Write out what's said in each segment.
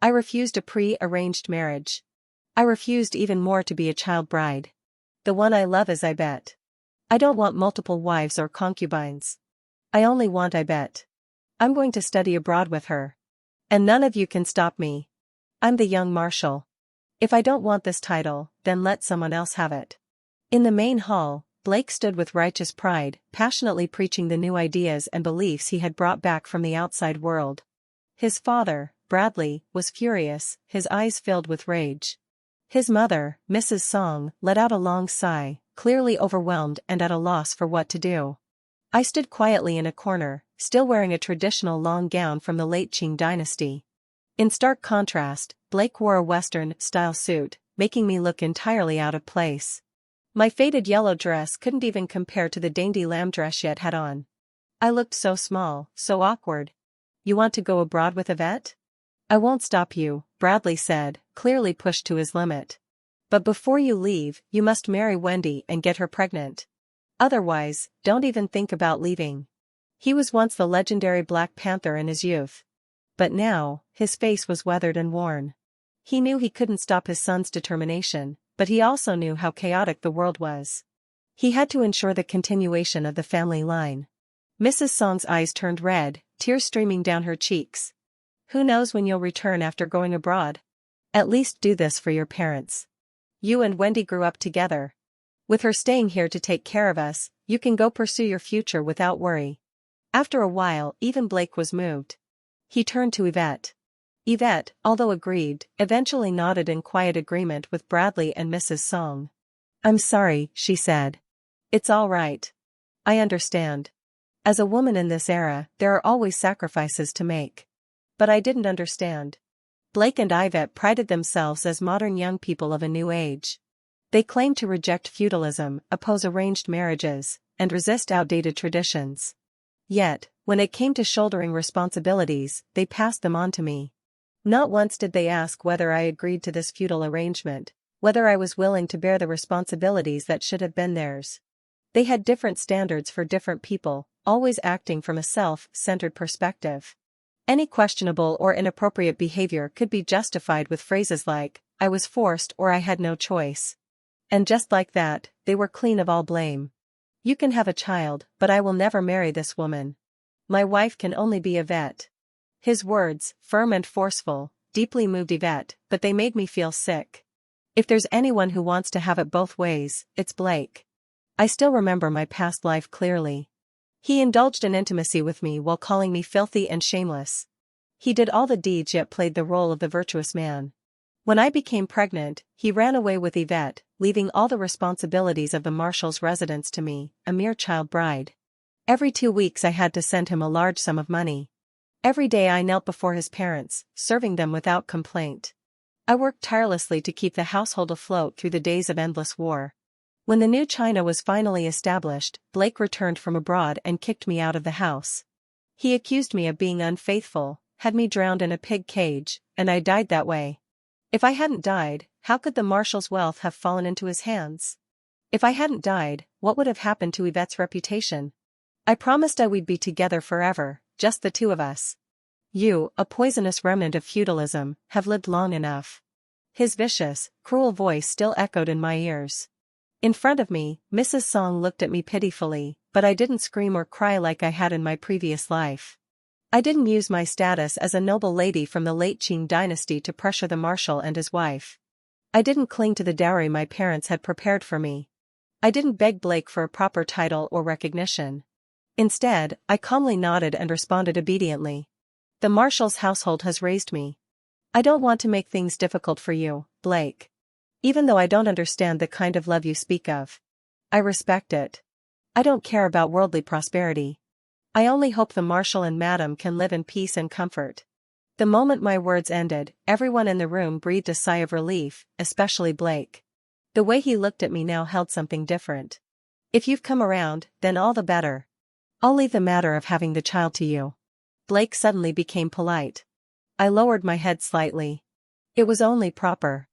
I refused a pre-arranged marriage. I refused even more to be a child bride. The one I love is Yvette. I don't want multiple wives or concubines. I only want Yvette. I'm going to study abroad with her. And none of you can stop me. I'm the young Marshal. If I don't want this title, then let someone else have it. In the main hall, Blake stood with righteous pride, passionately preaching the new ideas and beliefs he had brought back from the outside world. His father, Bradley, was furious, his eyes filled with rage. His mother, Mrs. Song, let out a long sigh, clearly overwhelmed and at a loss for what to do. I stood quietly in a corner, still wearing a traditional long gown from the late Qing dynasty. In stark contrast, Blake wore a Western-style suit, making me look entirely out of place. My faded yellow dress couldn't even compare to the dainty lamb dress she had on. I looked so small, so awkward. You want to go abroad with Yvette? I won't stop you, Bradley said, clearly pushed to his limit. But before you leave, you must marry Wendy and get her pregnant. Otherwise, don't even think about leaving. He was once the legendary Black Panther in his youth. But now, his face was weathered and worn. He knew he couldn't stop his son's determination, but he also knew how chaotic the world was. He had to ensure the continuation of the family line. Mrs. Song's eyes turned red, tears streaming down her cheeks. Who knows when you'll return after going abroad? At least do this for your parents. You and Wendy grew up together. With her staying here to take care of us, you can go pursue your future without worry. After a while, even Blake was moved. He turned to Yvette. Yvette, although aggrieved, eventually nodded in quiet agreement with Bradley and Mrs. Song. I'm sorry, she said. It's all right. I understand. As a woman in this era, there are always sacrifices to make. But I didn't understand. Blake and Yvette prided themselves as modern young people of a new age. They claimed to reject feudalism, oppose arranged marriages, and resist outdated traditions. Yet, when it came to shouldering responsibilities, they passed them on to me. Not once did they ask whether I agreed to this feudal arrangement, whether I was willing to bear the responsibilities that should have been theirs. They had different standards for different people, always acting from a self-centered perspective. Any questionable or inappropriate behavior could be justified with phrases like, I was forced or I had no choice. And just like that, they were clean of all blame. You can have a child, but I will never marry this woman. My wife can only be Yvette. His words, firm and forceful, deeply moved Yvette, but they made me feel sick. If there's anyone who wants to have it both ways, it's Blake. I still remember my past life clearly. He indulged in intimacy with me while calling me filthy and shameless. He did all the deeds yet played the role of the virtuous man. When I became pregnant, he ran away with Yvette, leaving all the responsibilities of the Marshal's residence to me, a mere child bride. Every 2 weeks I had to send him a large sum of money. Every day I knelt before his parents, serving them without complaint. I worked tirelessly to keep the household afloat through the days of endless war. When the new China was finally established, Blake returned from abroad and kicked me out of the house. He accused me of being unfaithful, had me drowned in a pig cage, and I died that way. If I hadn't died, how could the Marshal's wealth have fallen into his hands? If I hadn't died, what would have happened to Yvette's reputation? I promised we'd be together forever, just the two of us. You, a poisonous remnant of feudalism, have lived long enough. His vicious, cruel voice still echoed in my ears. In front of me, Mrs. Song looked at me pitifully, but I didn't scream or cry like I had in my previous life. I didn't use my status as a noble lady from the late Qing dynasty to pressure the Marshal and his wife. I didn't cling to the dowry my parents had prepared for me. I didn't beg Blake for a proper title or recognition. Instead, I calmly nodded and responded obediently. The Marshal's household has raised me. I don't want to make things difficult for you, Blake. Even though I don't understand the kind of love you speak of. I respect it. I don't care about worldly prosperity. I only hope the Marshal and Madam can live in peace and comfort. The moment my words ended, everyone in the room breathed a sigh of relief, especially Blake. The way he looked at me now held something different. If you've come around, then all the better. I'll leave the matter of having the child to you. Blake suddenly became polite. I lowered my head slightly. It was only proper.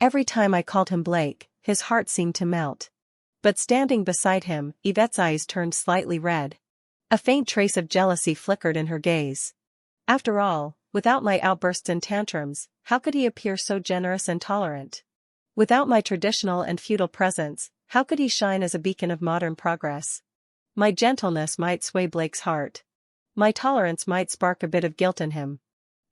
Every time I called him Blake, his heart seemed to melt. But standing beside him, Yvette's eyes turned slightly red. A faint trace of jealousy flickered in her gaze. After all, Without my outbursts and tantrums, how could he appear so generous and tolerant? Without my traditional and feudal presence, how could he shine as a beacon of modern progress? My gentleness might sway Blake's heart. My tolerance might spark a bit of guilt in him.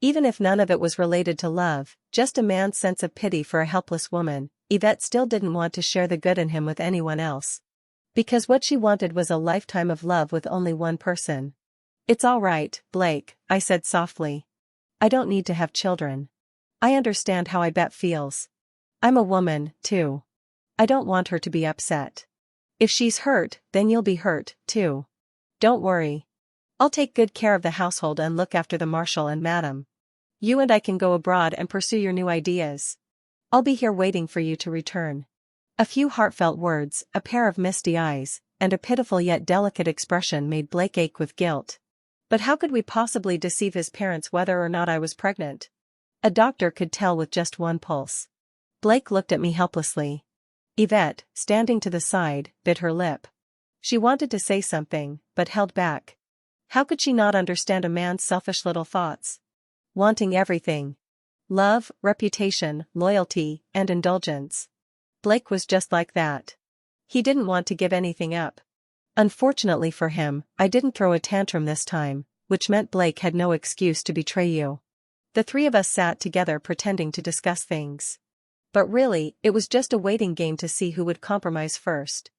Even if none of it was related to love, just a man's sense of pity for a helpless woman, Yvette still didn't want to share the good in him with anyone else. Because what she wanted was a lifetime of love with only one person. "It's all right, Blake," I said softly. "I don't need to have children. I understand how Yvette feels. I'm a woman, too. I don't want her to be upset. If she's hurt, then you'll be hurt, too. Don't worry. I'll take good care of the household and look after the Marshal and Madam. You and I can go abroad and pursue your new ideas. I'll be here waiting for you to return." A few heartfelt words, a pair of misty eyes, and a pitiful yet delicate expression made Blake ache with guilt. But how could we possibly deceive his parents whether or not I was pregnant? A doctor could tell with just one pulse. Blake looked at me helplessly. Yvette, standing to the side, bit her lip. She wanted to say something, but held back. How could she not understand a man's selfish little thoughts? Wanting everything. Love, reputation, loyalty, and indulgence. Blake was just like that. He didn't want to give anything up. Unfortunately for him, I didn't throw a tantrum this time, which meant Blake had no excuse to betray you. The three of us sat together pretending to discuss things. But really, it was just a waiting game to see who would compromise first.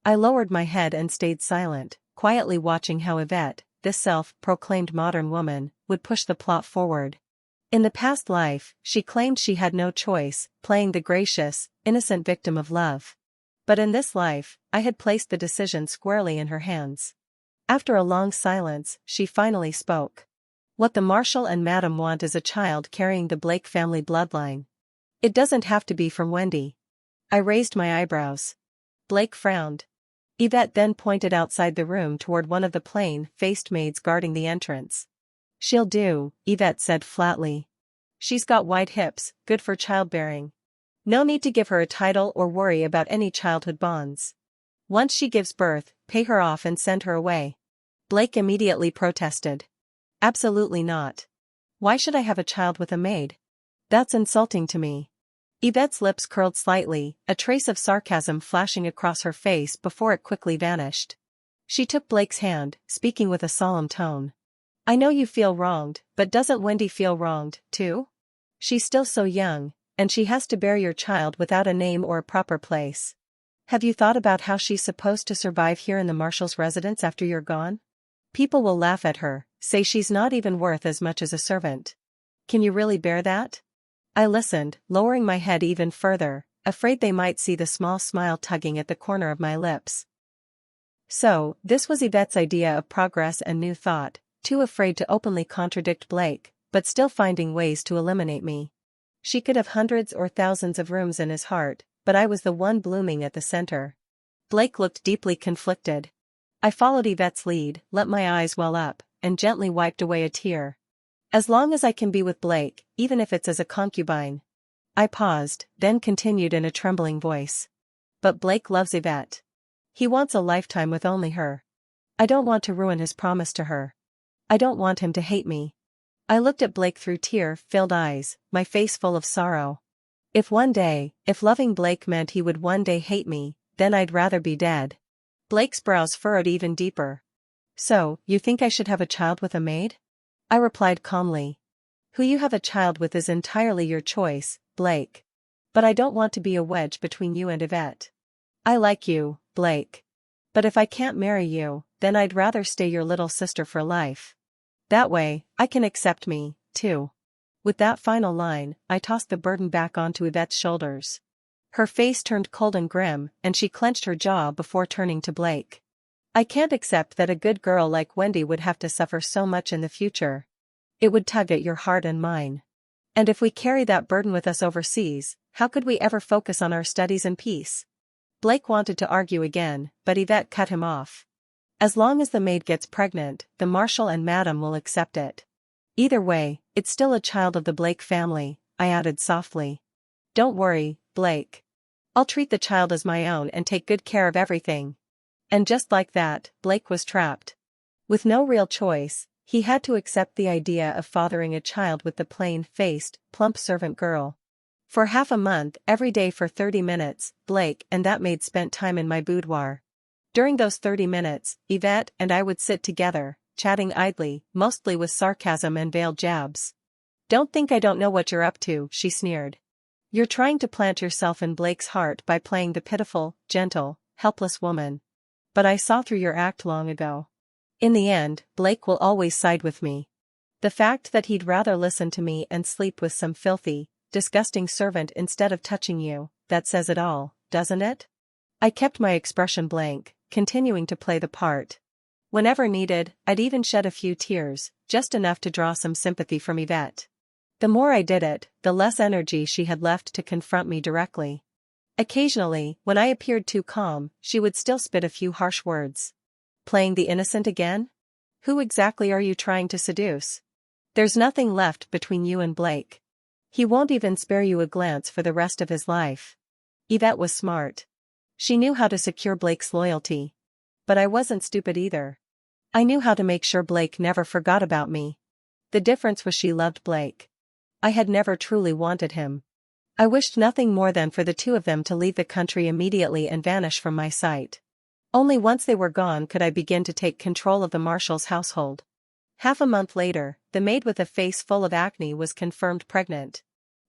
I lowered my head and stayed silent, quietly watching how Yvette, this self-proclaimed modern woman, would push the plot forward. In the past life, she claimed she had no choice, playing the gracious, innocent victim of love. But in this life, I had placed the decision squarely in her hands. After a long silence, she finally spoke. "What the Marshal and Madam want is a child carrying the Blake family bloodline. It doesn't have to be from Wendy." I raised my eyebrows. Blake frowned. Yvette then pointed outside the room toward one of the plain-faced maids guarding the entrance. "She'll do," Yvette said flatly. "She's got wide hips, good for childbearing. No need to give her a title or worry about any childhood bonds. Once she gives birth, pay her off and send her away." Blake immediately protested. "Absolutely not. Why should I have a child with a maid? That's insulting to me." Yvette's lips curled slightly, a trace of sarcasm flashing across her face before it quickly vanished. She took Blake's hand, speaking with a solemn tone. "I know you feel wronged, but doesn't Wendy feel wronged, too? She's still so young, and she has to bear your child without a name or a proper place. Have you thought about how she's supposed to survive here in the Marshal's residence after you're gone? People will laugh at her, say she's not even worth as much as a servant. Can you really bear that?" I listened, lowering my head even further, afraid they might see the small smile tugging at the corner of my lips. So, this was Yvette's idea of progress and new thought, too afraid to openly contradict Blake, but still finding ways to eliminate me. She could have hundreds or thousands of rooms in his heart, but I was the one blooming at the center. Blake looked deeply conflicted. I followed Yvette's lead, let my eyes well up, and gently wiped away a tear. "As long as I can be with Blake, even if it's as a concubine." I paused, then continued in a trembling voice. "But Blake loves Yvette. He wants a lifetime with only her. I don't want to ruin his promise to her. I don't want him to hate me." I looked at Blake through tear-filled eyes, my face full of sorrow. If loving Blake meant he would one day hate me, then I'd rather be dead. Blake's brows furrowed even deeper. "So, you think I should have a child with a maid?" I replied calmly. "Who you have a child with is entirely your choice, Blake. But I don't want to be a wedge between you and Yvette. I like you, Blake. But if I can't marry you, then I'd rather stay your little sister for life. That way, I can accept me, too." With that final line, I tossed the burden back onto Yvette's shoulders. Her face turned cold and grim, and she clenched her jaw before turning to Blake. "I can't accept that a good girl like Wendy would have to suffer so much in the future. It would tug at your heart and mine. And if we carry that burden with us overseas, how could we ever focus on our studies in peace?" Blake wanted to argue again, but Yvette cut him off. "As long as the maid gets pregnant, the Marshal and Madam will accept it. Either way, it's still a child of the Blake family," I added softly. "Don't worry, Blake. I'll treat the child as my own and take good care of everything." And just like that, Blake was trapped. With no real choice, He had to accept the idea of fathering a child with the plain-faced, plump servant girl. For half a month, every day for 30 minutes, Blake and that maid spent time in my boudoir. During those 30 minutes, Yvette and I would sit together, chatting idly, mostly with sarcasm and veiled jabs. "Don't think I don't know what you're up to," she sneered. "You're trying to plant yourself in Blake's heart by playing the pitiful, gentle, helpless woman. But I saw through your act long ago. In the end, Blake will always side with me. The fact that he'd rather listen to me and sleep with some filthy, disgusting servant instead of touching you, that says it all, doesn't it?" I kept my expression blank, continuing to play the part. Whenever needed, I'd even shed a few tears, just enough to draw some sympathy from Yvette. The more I did it, the less energy she had left to confront me directly. Occasionally, when I appeared too calm, she would still spit a few harsh words. "Playing the innocent again? Who exactly are you trying to seduce? There's nothing left between you and Blake. He won't even spare you a glance for the rest of his life." Yvette was smart. She knew how to secure Blake's loyalty. But I wasn't stupid either. I knew how to make sure Blake never forgot about me. The difference was she loved Blake. I had never truly wanted him. I wished nothing more than for the two of them to leave the country immediately and vanish from my sight. Only once they were gone could I begin to take control of the Marshalls' household. Half a month later, the maid with a face full of acne was confirmed pregnant.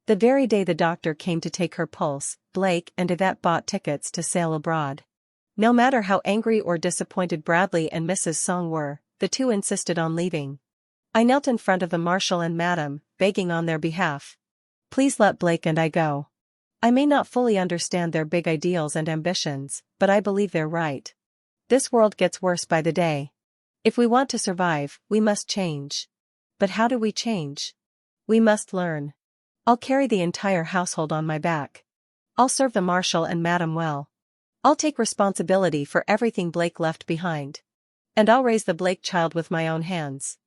The very day the doctor came to take her pulse, Blake and Yvette bought tickets to sail abroad. No matter how angry or disappointed Bradley and Mrs. Song were, the two insisted on leaving. I knelt in front of the Marshal and Madam, begging on their behalf. "Please let Blake and I go. I may not fully understand their big ideals and ambitions, but I believe they're right. This world gets worse by the day. If we want to survive, we must change. But how do we change? We must learn. I'll carry the entire household on my back. I'll serve the Marshal and Madam well. I'll take responsibility for everything Blake left behind. And I'll raise the Blake child with my own hands.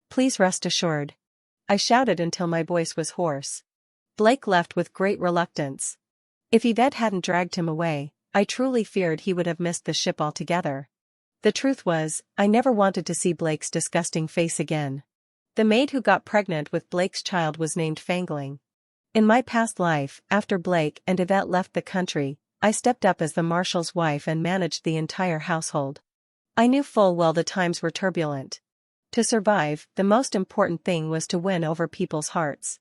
Please rest assured." I shouted until my voice was hoarse. Blake left with great reluctance. If Yvette hadn't dragged him away, I truly feared he would have missed the ship altogether. The truth was, I never wanted to see Blake's disgusting face again. The maid who got pregnant with Blake's child was named Fangling. In my past life, after Blake and Yvette left the country, I stepped up as the Marshal's wife and managed the entire household. I knew full well the times were turbulent. To survive, the most important thing was to win over people's hearts.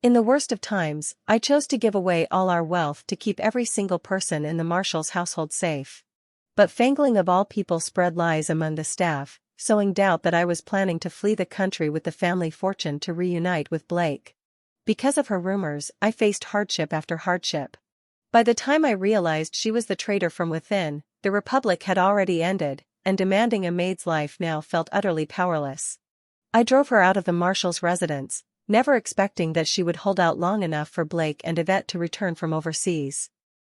In the worst of times, I chose to give away all our wealth to keep every single person in the Marshal's household safe. But Fangling of all people spread lies among the staff, sowing doubt that I was planning to flee the country with the family fortune to reunite with Blake. Because of her rumors, I faced hardship after hardship. By the time I realized she was the traitor from within, the Republic had already ended, and demanding a maid's life now felt utterly powerless. I drove her out of the Marshal's residence, never expecting that she would hold out long enough for Blake and Yvette to return from overseas.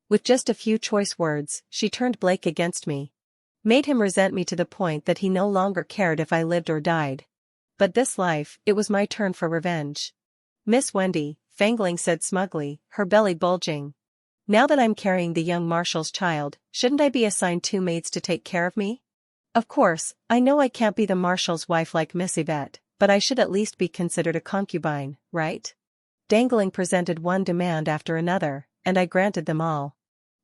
With just a few choice words, she turned Blake against me. Made him resent me to the point that he no longer cared if I lived or died. But this life, it was my turn for revenge. "Miss Wendy," Fangling said smugly, her belly bulging. "Now that I'm carrying the young Marshal's child, shouldn't I be assigned 2 maids to take care of me? Of course, I know I can't be the Marshal's wife like Miss Yvette, but I should at least be considered a concubine, right?" Dangling presented one demand after another, and I granted them all.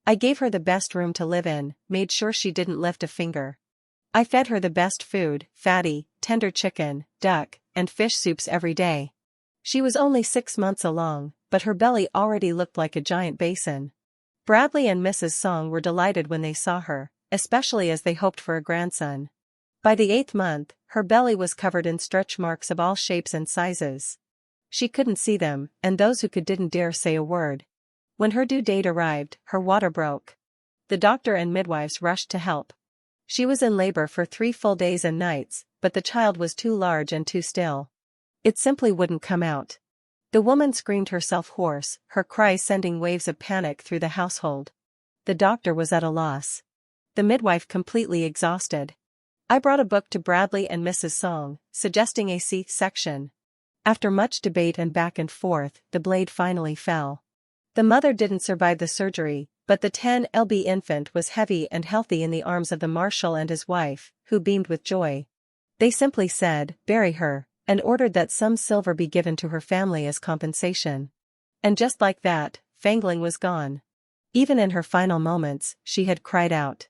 I gave her the best room to live in, made sure she didn't lift a finger. I fed her the best food, fatty, tender chicken, duck, and fish soups every day. She was only 6 months along, but her belly already looked like a giant basin. Bradley and Mrs. Song were delighted when they saw her, especially as they hoped for a grandson. By the 8th month, her belly was covered in stretch marks of all shapes and sizes. She couldn't see them, and those who could didn't dare say a word. When her due date arrived, her water broke. The doctor and midwives rushed to help. She was in labor for 3 full days and nights, but the child was too large and too still. It simply wouldn't come out. The woman screamed herself hoarse, her cries sending waves of panic through the household. The doctor was at a loss. The midwife completely exhausted. I brought a book to Bradley and Mrs. Song, suggesting a C-section. After much debate and back and forth, the blade finally fell. The mother didn't survive the surgery, but the 10 lb infant was heavy and healthy in the arms of the Marshal and his wife, who beamed with joy. They simply said, "Bury her," and ordered that some silver be given to her family as compensation. And just like that, Fangling was gone. Even in her final moments, she had cried out.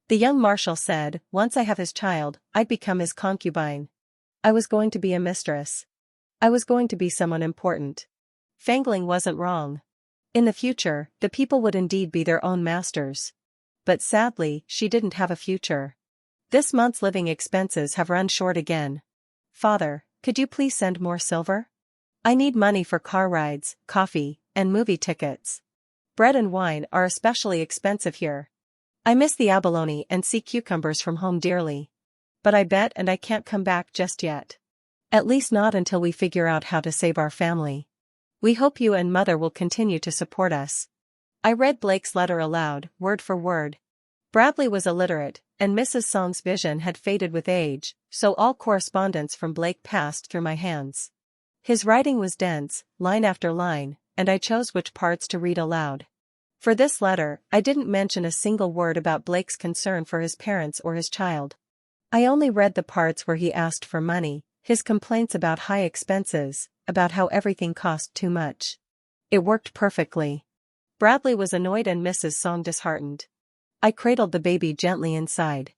The young marshal said, "Once I have his child, I'd become his concubine. I was going to be a mistress. I was going to be someone important." Fangling wasn't wrong. In the future, the people would indeed be their own masters. But sadly, she didn't have a future. This month's living expenses have run short again. "Father, could you please send more silver? I need money for car rides, coffee, and movie tickets. Bread and wine are especially expensive here. I miss the abalone and sea cucumbers from home dearly. But I bet and I can't come back just yet. At least not until we figure out how to save our family. We hope you and Mother will continue to support us." I read Blake's letter aloud, word for word. Bradley was illiterate, and Mrs. Song's vision had faded with age, so all correspondence from Blake passed through my hands. His writing was dense, line after line, and I chose which parts to read aloud. For this letter, I didn't mention a single word about Blake's concern for his parents or his child. I only read the parts where he asked for money, his complaints about high expenses, about how everything cost too much. It worked perfectly. Bradley was annoyed and Mrs. Song disheartened. I cradled the baby gently inside.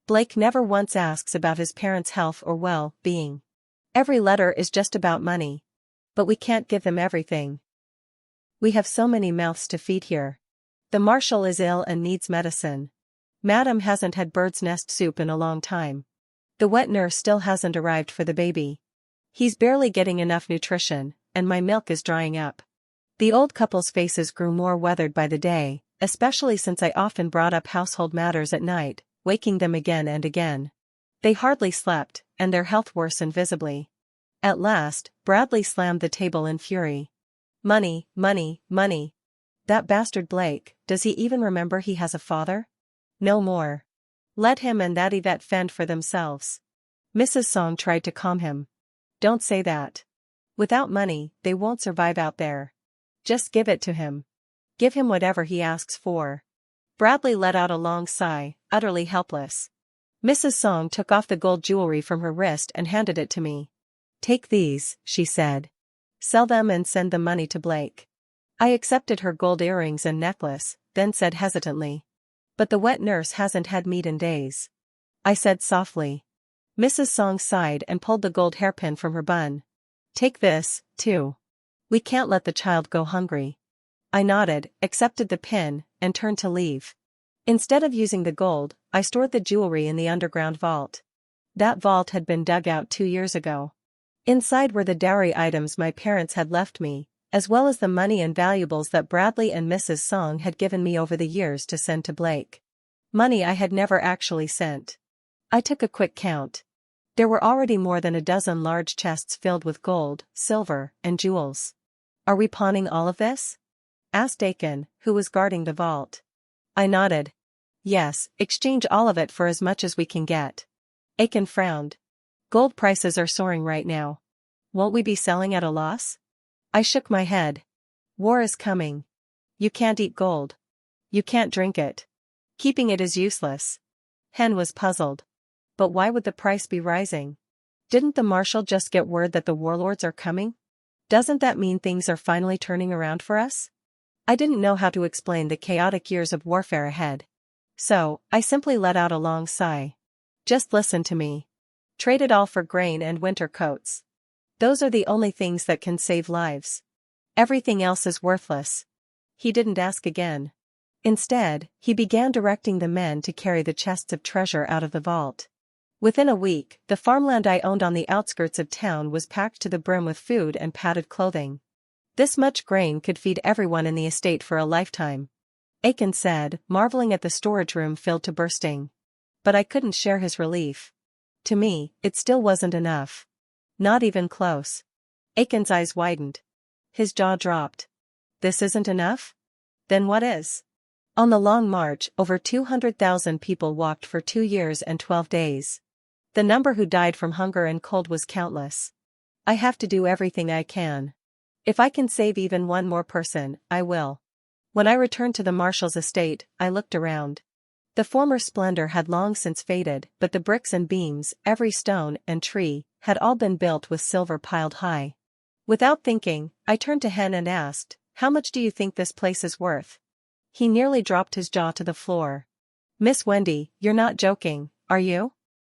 Blake never once asks about his parents' health or well-being. Every letter is just about money. But we can't give them everything. We have so many mouths to feed here. The marshal is ill and needs medicine. Madam hasn't had bird's nest soup in a long time. The wet nurse still hasn't arrived for the baby. He's barely getting enough nutrition, and my milk is drying up. The old couple's faces grew more weathered by the day, especially since I often brought up household matters at night, waking them again and again. They hardly slept, and their health worsened visibly. At last, Bradley slammed the table in fury. "Money, money, money. That bastard Blake, does he even remember he has a father? No more. Let him and that Yvette fend for themselves." Mrs. Song tried to calm him. "Don't say that. Without money, they won't survive out there. Just give it to him. Give him whatever he asks for." Bradley let out a long sigh, utterly helpless. Mrs. Song took off the gold jewelry from her wrist and handed it to me. "Take these," she said. "Sell them and send the money to Blake." I accepted her gold earrings and necklace, then said hesitantly. "But the wet nurse hasn't had meat in days." I said softly. Mrs. Song sighed and pulled the gold hairpin from her bun. "Take this, too. We can't let the child go hungry." I nodded, accepted the pin, and turned to leave. Instead of using the gold, I stored the jewelry in the underground vault. That vault had been dug out 2 years ago. Inside were the dowry items my parents had left me, as well as the money and valuables that Bradley and Mrs. Song had given me over the years to send to Blake. Money I had never actually sent. I took a quick count. There were already more than a dozen large chests filled with gold, silver, and jewels. "Are we pawning all of this?" asked Aiken, who was guarding the vault. I nodded. "Yes, exchange all of it for as much as we can get." Aiken frowned. "Gold prices are soaring right now. Won't we be selling at a loss?" I shook my head. "War is coming. You can't eat gold. You can't drink it. Keeping it is useless." Hen was puzzled. "But why would the price be rising? Didn't the marshal just get word that the warlords are coming? Doesn't that mean things are finally turning around for us?" I didn't know how to explain the chaotic years of warfare ahead. So, I simply let out a long sigh. "Just listen to me. Trade it all for grain and winter coats. Those are the only things that can save lives. Everything else is worthless." He didn't ask again. Instead, he began directing the men to carry the chests of treasure out of the vault. Within a week, the farmland I owned on the outskirts of town was packed to the brim with food and padded clothing. This much grain could feed everyone in the estate for a lifetime. Aiken said, marveling at the storage room filled to bursting. But I couldn't share his relief. To me, it still wasn't enough. Not even close. Aiken's eyes widened. His jaw dropped. "This isn't enough? Then what is?" On the long march, over 200,000 people walked for 2 years and 12 days. The number who died from hunger and cold was countless. I have to do everything I can. If I can save even one more person, I will. When I returned to the marshal's estate, I looked around. The former splendor had long since faded, but the bricks and beams, every stone and tree, had all been built with silver piled high. Without thinking, I turned to Hen and asked, "How much do you think this place is worth?" He nearly dropped his jaw to the floor. "Miss Wendy, you're not joking, are you?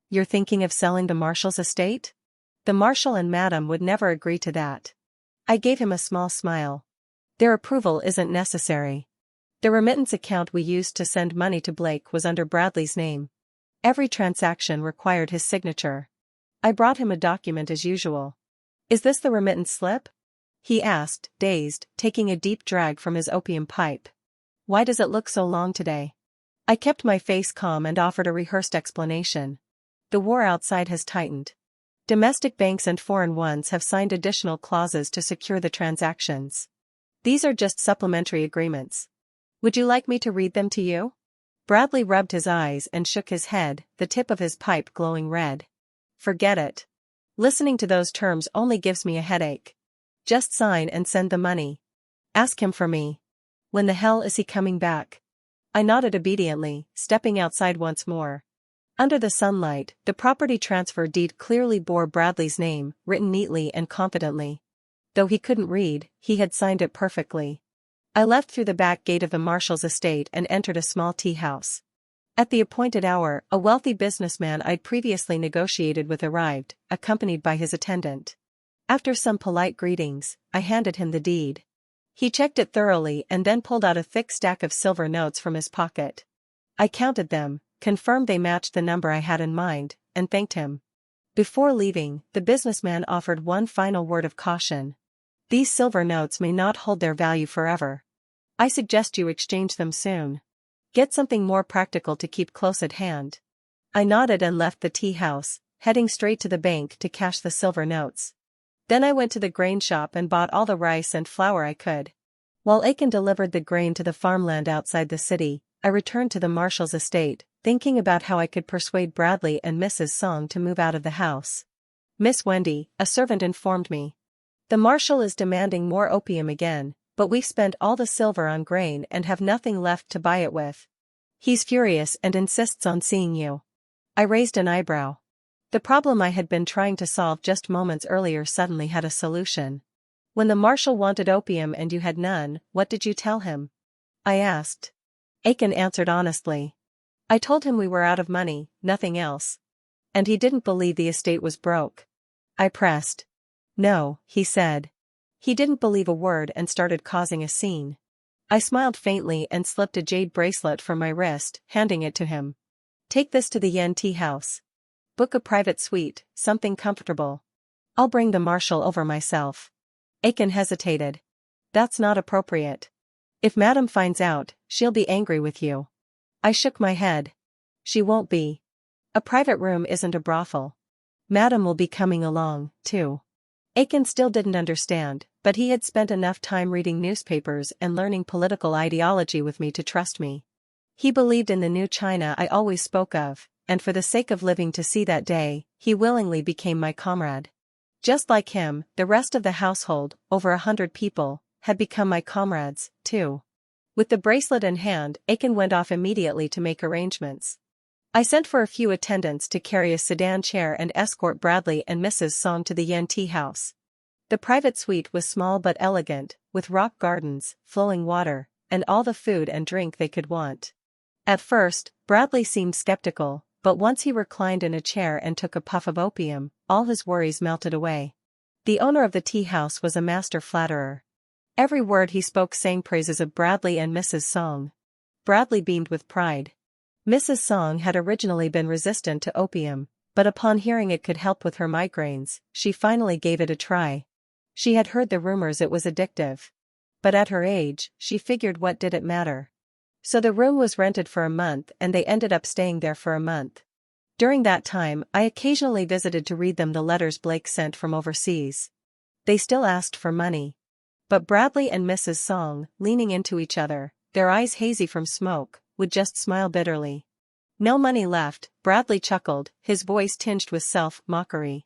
You're thinking of selling the Marshall's estate?" "The Marshall and Madam would never agree to that." I gave him a small smile. "Their approval isn't necessary. The remittance account we used to send money to Blake was under Bradley's name. Every transaction required his signature." I brought him a document as usual. "Is this the remittance slip?" he asked, dazed, taking a deep drag from his opium pipe. "Why does it look so long today?" I kept my face calm and offered a rehearsed explanation. "The war outside has tightened. Domestic banks and foreign ones have signed additional clauses to secure the transactions. These are just supplementary agreements. Would you like me to read them to you?" Bradley rubbed his eyes and shook his head, the tip of his pipe glowing red. "Forget it. Listening to those terms only gives me a headache. Just sign and send the money. Ask him for me. When the hell is he coming back?" I nodded obediently, stepping outside once more. Under the sunlight, the property transfer deed clearly bore Bradley's name, written neatly and confidently. Though he couldn't read, he had signed it perfectly. I left through the back gate of the Marshall's estate and entered a small tea house. At the appointed hour, a wealthy businessman I'd previously negotiated with arrived, accompanied by his attendant. After some polite greetings, I handed him the deed. He checked it thoroughly and then pulled out a thick stack of silver notes from his pocket. I counted them, confirmed they matched the number I had in mind, and thanked him. Before leaving, the businessman offered one final word of caution. "These silver notes may not hold their value forever. I suggest you exchange them soon. Get something more practical to keep close at hand." I nodded and left the tea house, heading straight to the bank to cash the silver notes. Then I went to the grain shop and bought all the rice and flour I could. While Aiken delivered the grain to the farmland outside the city, I returned to the Marshall's estate, thinking about how I could persuade Bradley and Mrs. Song to move out of the house. "Miss Wendy," a servant informed me, "the Marshall is demanding more opium again, but we've spent all the silver on grain and have nothing left to buy it with. He's furious and insists on seeing you." I raised an eyebrow. The problem I had been trying to solve just moments earlier suddenly had a solution. "When the Marshal wanted opium and you had none, what did you tell him?" I asked. Aiken answered honestly. "I told him we were out of money, nothing else. And he didn't believe the estate was broke." I pressed. "No," he said. He didn't believe a word and started causing a scene. I smiled faintly and slipped a jade bracelet from my wrist, handing it to him. "Take this to the Yen tea house. Book a private suite, something comfortable. I'll bring the Marshal over myself." Aiken hesitated. "That's not appropriate. If Madam finds out, she'll be angry with you." I shook my head. "She won't be. A private room isn't a brothel. Madam will be coming along, too." Aiken still didn't understand, but he had spent enough time reading newspapers and learning political ideology with me to trust me. He believed in the new China I always spoke of, and for the sake of living to see that day, he willingly became my comrade. Just like him, the rest of the household, over 100 people, had become my comrades, too. With the bracelet in hand, Aiken went off immediately to make arrangements. I sent for a few attendants to carry a sedan chair and escort Bradley and Mrs. Song to the Yen tea house. The private suite was small but elegant, with rock gardens, flowing water, and all the food and drink they could want. At first, Bradley seemed skeptical, but once he reclined in a chair and took a puff of opium, all his worries melted away. The owner of the tea house was a master flatterer. Every word he spoke sang praises of Bradley and Mrs. Song. Bradley beamed with pride. Mrs. Song had originally been resistant to opium, but upon hearing it could help with her migraines, she finally gave it a try. She had heard the rumors it was addictive. But at her age, she figured what did it matter. So the room was rented for a month and they ended up staying there for a month. During that time, I occasionally visited to read them the letters Blake sent from overseas. They still asked for money. But Bradley and Mrs. Song, leaning into each other, their eyes hazy from smoke, would just smile bitterly. "No money left," Bradley chuckled, his voice tinged with self-mockery.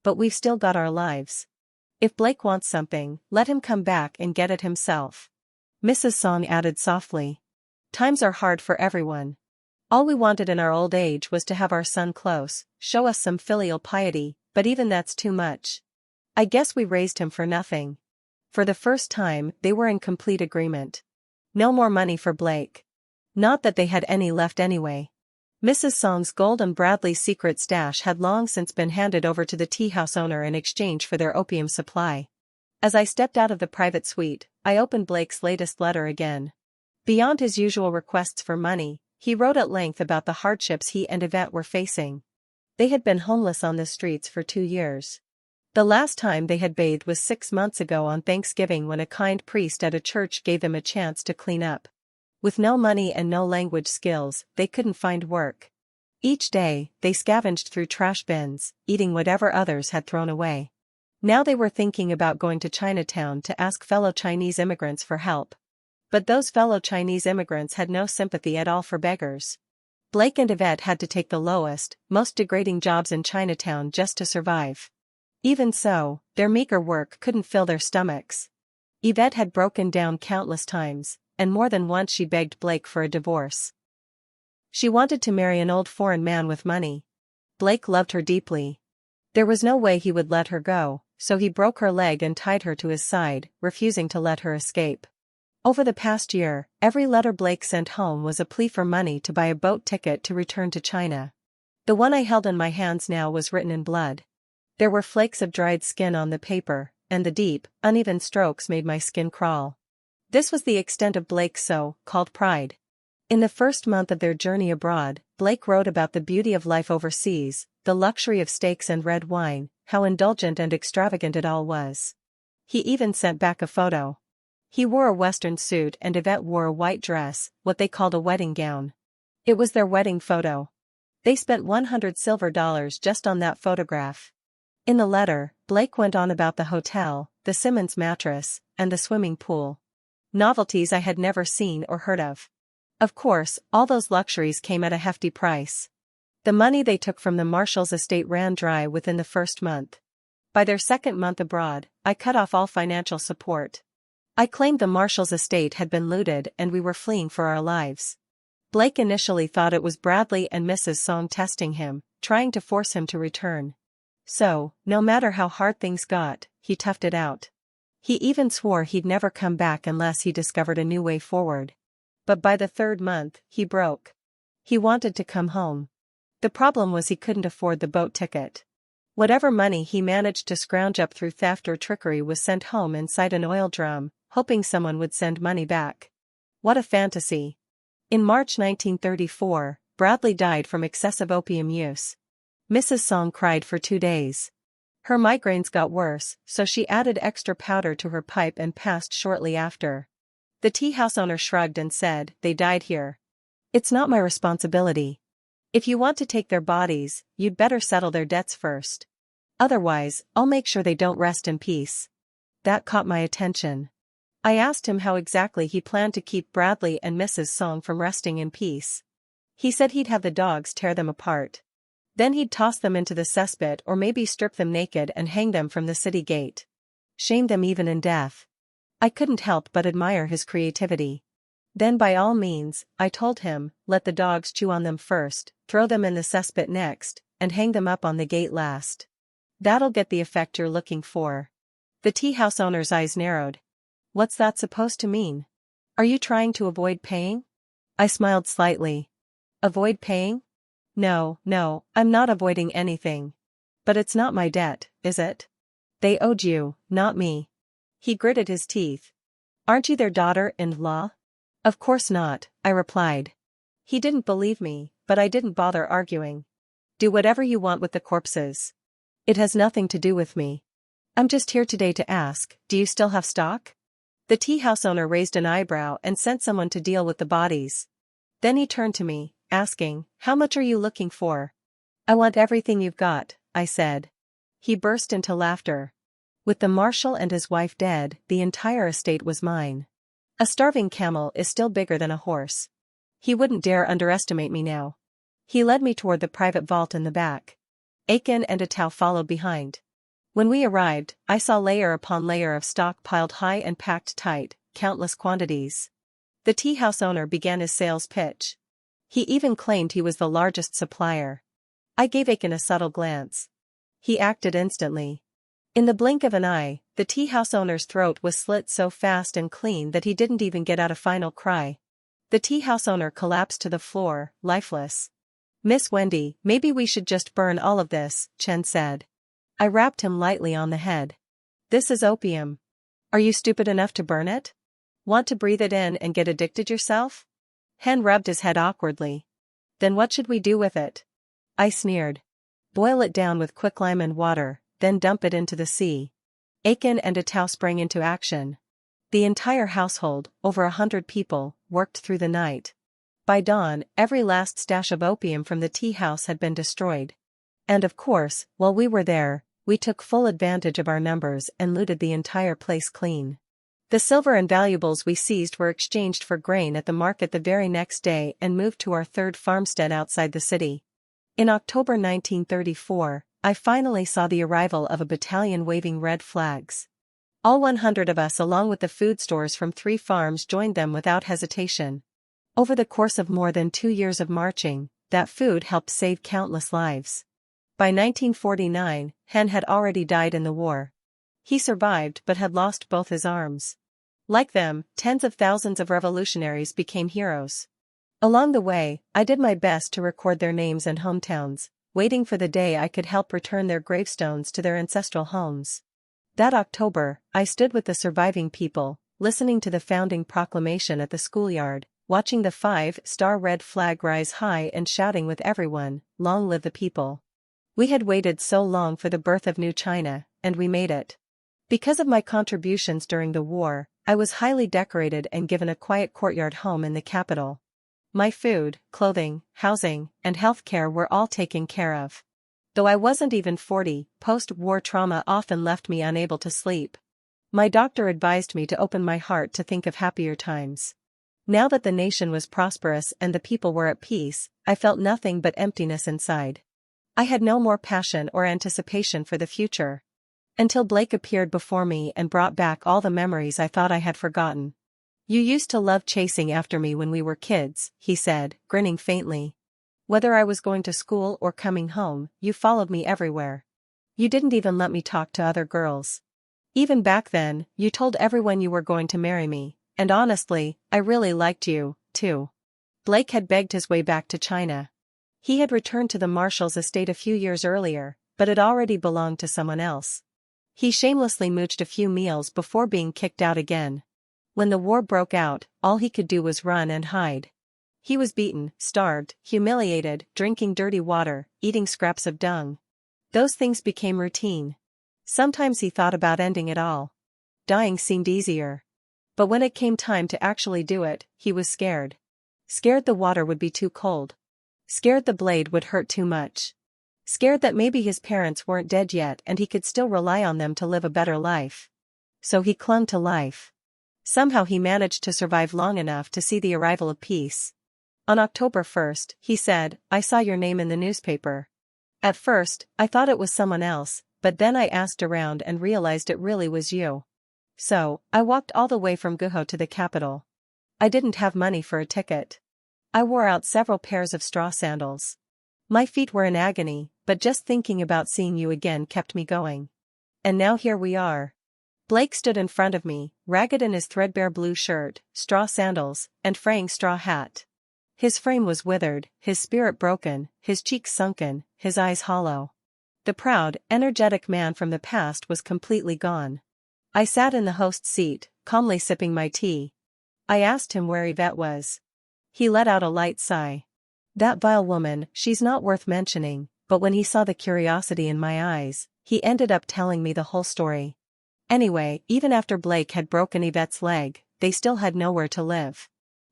"But we've still got our lives. If Blake wants something, let him come back and get it himself." Mrs. Song added softly. "Times are hard for everyone. All we wanted in our old age was to have our son close, show us some filial piety, but even that's too much. I guess we raised him for nothing. For the first time, they were in complete agreement. No more money for Blake. Not that they had any left anyway. Mrs. Song's gold and Bradley's secret stash had long since been handed over to the tea house owner in exchange for their opium supply. As I stepped out of the private suite, I opened Blake's latest letter again. Beyond his usual requests for money, he wrote at length about the hardships he and Yvette were facing. They had been homeless on the streets for 2 years. The last time they had bathed was 6 months ago on Thanksgiving, when a kind priest at a church gave them a chance to clean up. With no money and no language skills, they couldn't find work. Each day, they scavenged through trash bins, eating whatever others had thrown away. Now they were thinking about going to Chinatown to ask fellow Chinese immigrants for help. But those fellow Chinese immigrants had no sympathy at all for beggars. Blake and Yvette had to take the lowest, most degrading jobs in Chinatown just to survive. Even so, their meager work couldn't fill their stomachs. Yvette had broken down countless times, and more than once she begged Blake for a divorce. She wanted to marry an old foreign man with money. Blake loved her deeply. There was no way he would let her go, so he broke her leg and tied her to his side, refusing to let her escape. Over the past year, every letter Blake sent home was a plea for money to buy a boat ticket to return to China. The one I held in my hands now was written in blood. There were flakes of dried skin on the paper, and the deep, uneven strokes made my skin crawl. This was the extent of Blake's so-called pride. In the first month of their journey abroad, Blake wrote about the beauty of life overseas, the luxury of steaks and red wine, how indulgent and extravagant it all was. He even sent back a photo. He wore a western suit and Yvette wore a white dress, what they called a wedding gown. It was their wedding photo. They spent $100 silver just on that photograph. In the letter, Blake went on about the hotel, the Simmons mattress, and the swimming pool. Novelties I had never seen or heard of. Of course, all those luxuries came at a hefty price. The money they took from the Marshall's estate ran dry within the first month. By their second month abroad, I cut off all financial support. I claimed the Marshall's estate had been looted and we were fleeing for our lives. Blake initially thought it was Bradley and Mrs. Song testing him, trying to force him to return. So, no matter how hard things got, he toughed it out. He even swore he'd never come back unless he discovered a new way forward. But by the 3rd month, he broke. He wanted to come home. The problem was he couldn't afford the boat ticket. Whatever money he managed to scrounge up through theft or trickery was sent home inside an oil drum, hoping someone would send money back. What a fantasy. In March 1934, Bradley died from excessive opium use. Mrs. Song cried for 2 days. Her migraines got worse, so she added extra powder to her pipe and passed shortly after. The tea house owner shrugged and said, "They died here. It's not my responsibility. If you want to take their bodies, you'd better settle their debts first. Otherwise, I'll make sure they don't rest in peace." That caught my attention. I asked him how exactly he planned to keep Bradley and Mrs. Song from resting in peace. He said he'd have the dogs tear them apart. Then he'd toss them into the cesspit or maybe strip them naked and hang them from the city gate. Shame them even in death. I couldn't help but admire his creativity. Then by all means, I told him, let the dogs chew on them first, throw them in the cesspit next, and hang them up on the gate last. That'll get the effect you're looking for. The tea house owner's eyes narrowed. What's that supposed to mean? Are you trying to avoid paying? I smiled slightly. Avoid paying? No, I'm not avoiding anything. But it's not my debt, is it? They owed you, not me. He gritted his teeth. Aren't you their daughter-in-law? Of course not, I replied. He didn't believe me, but I didn't bother arguing. Do whatever you want with the corpses. It has nothing to do with me. I'm just here today to ask, do you still have stock? The tea house owner raised an eyebrow and sent someone to deal with the bodies. Then he turned to me, asking, how much are you looking for? I want everything you've got, I said. He burst into laughter. With the marshal and his wife dead, the entire estate was mine. A starving camel is still bigger than a horse. He wouldn't dare underestimate me now. He led me toward the private vault in the back. Aiken and Atau followed behind. When we arrived, I saw layer upon layer of stock piled high and packed tight, countless quantities. The tea house owner began his sales pitch. He even claimed he was the largest supplier. I gave Aiken a subtle glance. He acted instantly. In the blink of an eye, the tea house owner's throat was slit so fast and clean that he didn't even get out a final cry. The tea house owner collapsed to the floor, lifeless. "Miss Wendy, maybe we should just burn all of this," Chen said. I rapped him lightly on the head. "This is opium. Are you stupid enough to burn it? Want to breathe it in and get addicted yourself?" Hen rubbed his head awkwardly. "Then what should we do with it?" I sneered. "Boil it down with quicklime and water, then dump it into the sea." Aiken and Atau sprang into action. The entire household, over 100 people, worked through the night. By dawn, every last stash of opium from the tea house had been destroyed. And of course, while we were there, we took full advantage of our numbers and looted the entire place clean. The silver and valuables we seized were exchanged for grain at the market the very next day and moved to our third farmstead outside the city. In October 1934, I finally saw the arrival of a battalion waving red flags. All 100 of us along with the food stores from 3 farms joined them without hesitation. Over the course of more than 2 years of marching, that food helped save countless lives. By 1949, Hen had already died in the war. He survived but had lost both his arms. Like them, tens of thousands of revolutionaries became heroes. Along the way, I did my best to record their names and hometowns, waiting for the day I could help return their gravestones to their ancestral homes. That October, I stood with the surviving people, listening to the founding proclamation at the schoolyard, watching the 5-star red flag rise high and shouting with everyone, "Long live the people." We had waited so long for the birth of New China, and we made it. Because of my contributions during the war, I was highly decorated and given a quiet courtyard home in the capital. My food, clothing, housing, and health care were all taken care of. Though I wasn't even 40, post-war trauma often left me unable to sleep. My doctor advised me to open my heart to think of happier times. Now that the nation was prosperous and the people were at peace, I felt nothing but emptiness inside. I had no more passion or anticipation for the future. Until Blake appeared before me and brought back all the memories I thought I had forgotten. "You used to love chasing after me when we were kids," he said, grinning faintly. "Whether I was going to school or coming home, you followed me everywhere. You didn't even let me talk to other girls. Even back then, you told everyone you were going to marry me, and honestly, I really liked you, too." Blake had begged his way back to China. He had returned to the Marshall's estate a few years earlier, but it already belonged to someone else. He shamelessly mooched a few meals before being kicked out again. When the war broke out, all he could do was run and hide. He was beaten, starved, humiliated, drinking dirty water, eating scraps of dung. Those things became routine. Sometimes he thought about ending it all. Dying seemed easier. But when it came time to actually do it, he was scared. Scared the water would be too cold. Scared the blade would hurt too much. Scared that maybe his parents weren't dead yet and he could still rely on them to live a better life. So he clung to life. Somehow he managed to survive long enough to see the arrival of peace. On October 1st, he said, "I saw your name in the newspaper." At first, I thought it was someone else, but then I asked around and realized it really was you. So, I walked all the way from Guho to the capital. I didn't have money for a ticket. I wore out several pairs of straw sandals. My feet were in agony, but just thinking about seeing you again kept me going. And now here we are. Blake stood in front of me, ragged in his threadbare blue shirt, straw sandals, and fraying straw hat. His frame was withered, his spirit broken, his cheeks sunken, his eyes hollow. The proud, energetic man from the past was completely gone. I sat in the host's seat, calmly sipping my tea. I asked him where Yvette was. He let out a light sigh. "That vile woman, she's not worth mentioning," but when he saw the curiosity in my eyes, he ended up telling me the whole story. Anyway, even after Blake had broken Yvette's leg, they still had nowhere to live.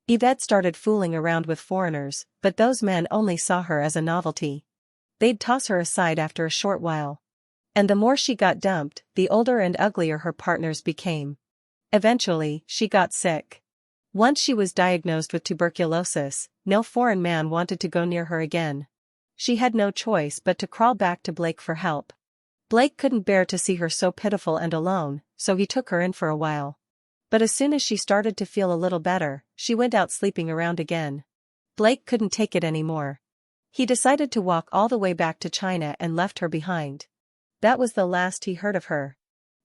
Yvette started fooling around with foreigners, but those men only saw her as a novelty. They'd toss her aside after a short while. And the more she got dumped, the older and uglier her partners became. Eventually, she got sick. Once she was diagnosed with tuberculosis, no foreign man wanted to go near her again. She had no choice but to crawl back to Blake for help. Blake couldn't bear to see her so pitiful and alone, so he took her in for a while. But as soon as she started to feel a little better, she went out sleeping around again. Blake couldn't take it anymore. He decided to walk all the way back to China and left her behind. That was the last he heard of her.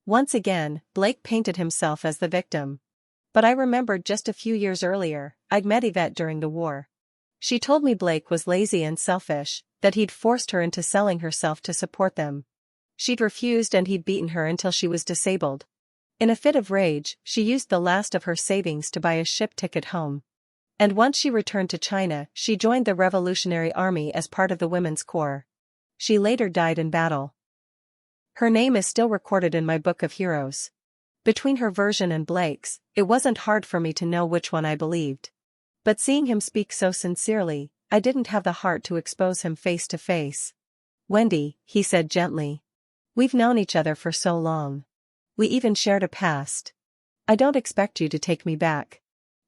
Once again, Blake painted himself as the victim. But I remembered just a few years earlier, I'd met Yvette during the war. She told me Blake was lazy and selfish, that he'd forced her into selling herself to support them. She'd refused and he'd beaten her until she was disabled. In a fit of rage, she used the last of her savings to buy a ship ticket home. And once she returned to China, she joined the Revolutionary Army as part of the Women's Corps. She later died in battle. Her name is still recorded in my book of heroes. Between her version and Blake's, it wasn't hard for me to know which one I believed. But seeing him speak so sincerely, I didn't have the heart to expose him face to face. "Wendy," he said gently. "We've known each other for so long. We even shared a past. I don't expect you to take me back.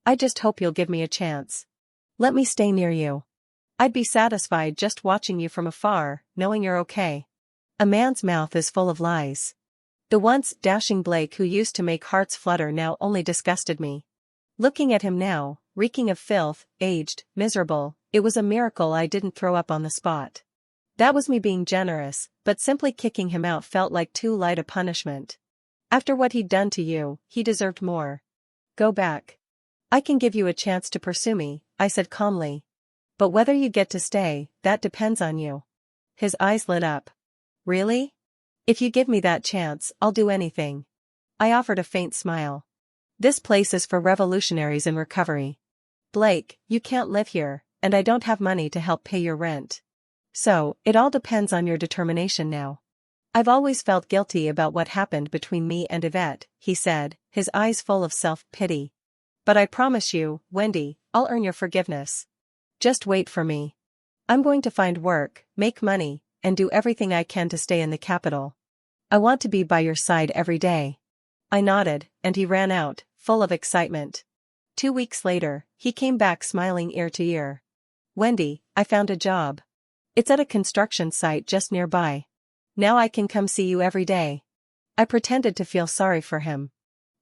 I just hope you'll give me a chance. Let me stay near you. I'd be satisfied just watching you from afar, knowing you're okay." A man's mouth is full of lies. The once dashing Blake who used to make hearts flutter now only disgusted me. Looking at him now, reeking of filth, aged, miserable, it was a miracle I didn't throw up on the spot. That was me being generous, but simply kicking him out felt like too light a punishment. After what he'd done to you, he deserved more. "Go back. I can give you a chance to pursue me," I said calmly. "But whether you get to stay, that depends on you." His eyes lit up. "Really? If you give me that chance, I'll do anything." I offered a faint smile. "This place is for revolutionaries in recovery. Blake, you can't live here, and I don't have money to help pay your rent. So, it all depends on your determination now." "I've always felt guilty about what happened between me and Yvette," he said, his eyes full of self-pity. "But I promise you, Wendy, I'll earn your forgiveness. Just wait for me. I'm going to find work, make money, and do everything I can to stay in the capital. I want to be by your side every day." I nodded, and he ran out, full of excitement. 2 weeks later, he came back smiling ear to ear. "Wendy, I found a job. It's at a construction site just nearby. Now I can come see you every day." I pretended to feel sorry for him.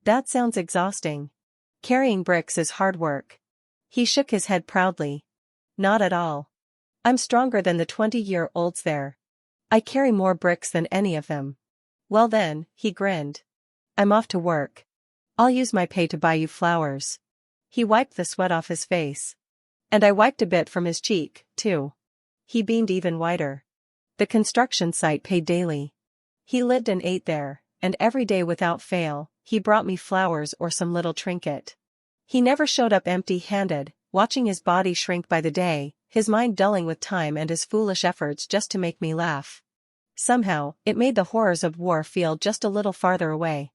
"That sounds exhausting. Carrying bricks is hard work." He shook his head proudly. "Not at all. I'm stronger than the 20-year-olds there. I carry more bricks than any of them." "Well then," he grinned. "I'm off to work. I'll use my pay to buy you flowers." He wiped the sweat off his face. And I wiped a bit from his cheek, too. He beamed even wider. The construction site paid daily. He lived and ate there, and every day without fail, he brought me flowers or some little trinket. He never showed up empty-handed, watching his body shrink by the day, his mind dulling with time and his foolish efforts just to make me laugh. Somehow, it made the horrors of war feel just a little farther away.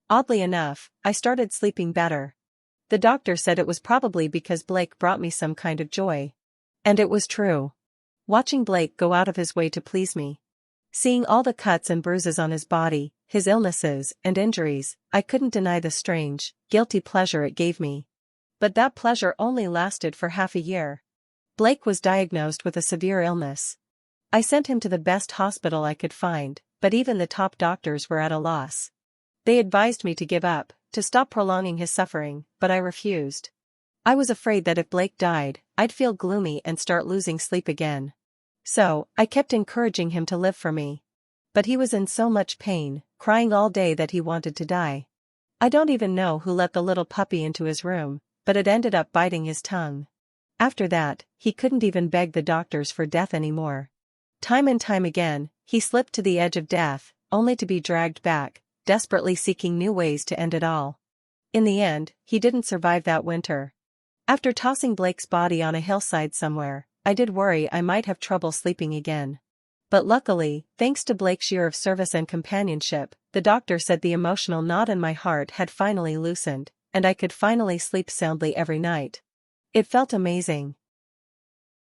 Oddly enough, I started sleeping better. The doctor said it was probably because Blake brought me some kind of joy. And it was true. Watching Blake go out of his way to please me. Seeing all the cuts and bruises on his body, his illnesses and injuries, I couldn't deny the strange, guilty pleasure it gave me. But that pleasure only lasted for half a year. Blake was diagnosed with a severe illness. I sent him to the best hospital I could find, but even the top doctors were at a loss. They advised me to give up, to stop prolonging his suffering, but I refused. I was afraid that if Blake died, I'd feel gloomy and start losing sleep again. So, I kept encouraging him to live for me. But he was in so much pain, crying all day that he wanted to die. I don't even know who let the little puppy into his room, but it ended up biting his tongue. After that, he couldn't even beg the doctors for death anymore. Time and time again, he slipped to the edge of death, only to be dragged back, desperately seeking new ways to end it all. In the end, he didn't survive that winter. After tossing Blake's body on a hillside somewhere, I did worry I might have trouble sleeping again. But luckily, thanks to Blake's year of service and companionship, the doctor said the emotional knot in my heart had finally loosened, and I could finally sleep soundly every night. It felt amazing.